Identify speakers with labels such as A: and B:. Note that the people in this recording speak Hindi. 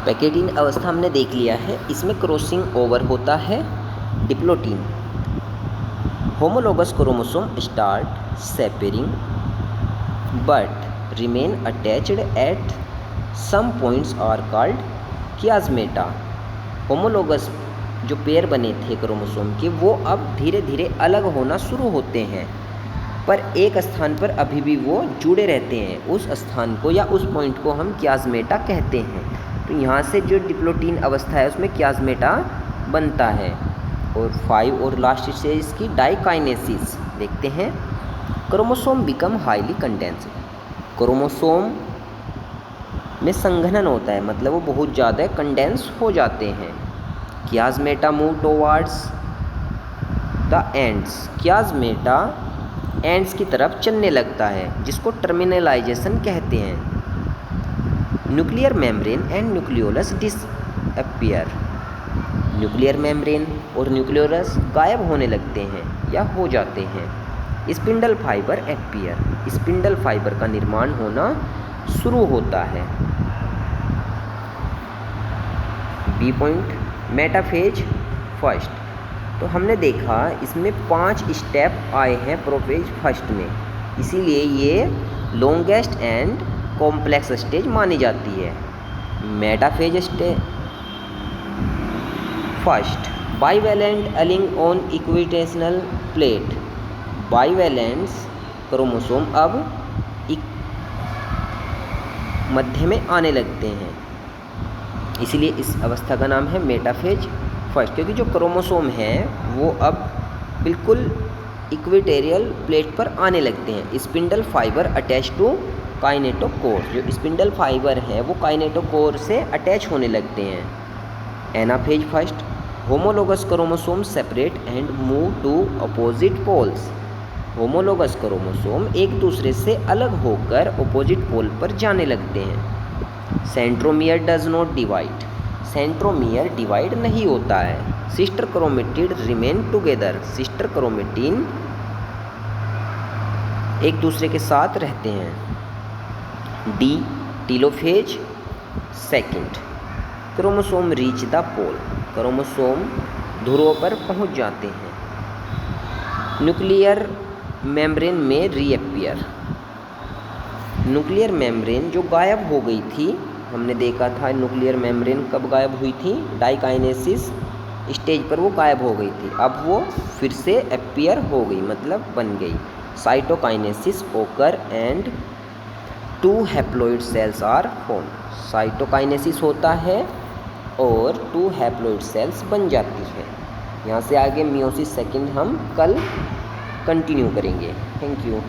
A: पैकेटिन अवस्था हमने देख लिया है, इसमें क्रॉसिंग ओवर होता है diplotene. Homologous chromosome start separating but remain attached at some points are called chiasmata. Homologous जो पेयर बने थे क्रोमोसोम के वो अब धीरे धीरे अलग होना शुरू होते हैं, पर एक स्थान पर अभी भी वो जुड़े रहते हैं। उस स्थान को या उस पॉइंट को हम कियाज्मेटा कहते हैं। तो यहाँ से जो डिप्लोटीन अवस्था है उसमें कियाज्मेटा बनता है। और 5 और लास्ट स्टेज इसकी डाइकाइनेसिस देखते हैं। Chromosome become highly condensed. Chromosome में संघनन होता है, मतलब वो बहुत ज़्यादा कंडेंस हो जाते हैं। Chiasmata move towards the ends. Chiasmata ends की तरफ चलने लगता है, जिसको टर्मिनलाइजेशन कहते हैं। Nuclear membrane and nucleolus disappear. Nuclear membrane और न्यूक्लियोलस गायब होने लगते हैं या हो जाते हैं। Spindle fibre appear. Spindle fibre का निर्माण होना शुरू होता है। B point metaphase first. तो हमने देखा इसमें 5 स्टेप आए हैं प्रोफेज फर्स्ट में, इसीलिए ये लॉन्गेस्ट एंड कॉम्प्लेक्स स्टेज मानी जाती है। Metaphase stage first. बाइवेलेंट एलिंग on equatorial plate. Bivalents chromosome अब मध्य में आने लगते हैं, इसीलिए इस अवस्था का नाम है मेटाफेज फर्स्ट, क्योंकि जो क्रोमोसोम हैं वो अब बिल्कुल इक्वेटोरियल प्लेट पर आने लगते हैं। Spindle fibre attach to kinetochore. जो स्पिंडल फाइबर है वो काइनेटोकोर से अटैच होने लगते हैं। Anaphase first. Homologous chromosome separate and move to opposite poles. Homologous chromosome एक दूसरे से अलग होकर अपोजिट पोल पर जाने लगते हैं। Centromere does not divide. Centromere divide नहीं होता है। Sister chromatid remain together. Sister chromatin एक दूसरे के साथ रहते हैं। D telophase second. Chromosome reach the pole. Chromosome ध्रुव पर पहुंच जाते हैं। न्यूक्लियर मेम्ब्रेन में रीअपियर। न्यूक्लियर मेम्ब्रेन जो गायब हो गई थी, हमने देखा था न्यूक्लियर मेम्ब्रेन कब गायब हुई थी, डाइकाइनेसिस स्टेज पर वो गायब हो गई थी। अब वो फिर से अपीयर हो गई, मतलब बन गई। Cytokinesis occur and 2 haploid cells are form. Cytokinesis होता है और 2 हैप्लॉइड सेल्स बन जाती है। यहाँ से आगे मियोसिस सेकंड हम कल कंटिन्यू करेंगे। Thank you.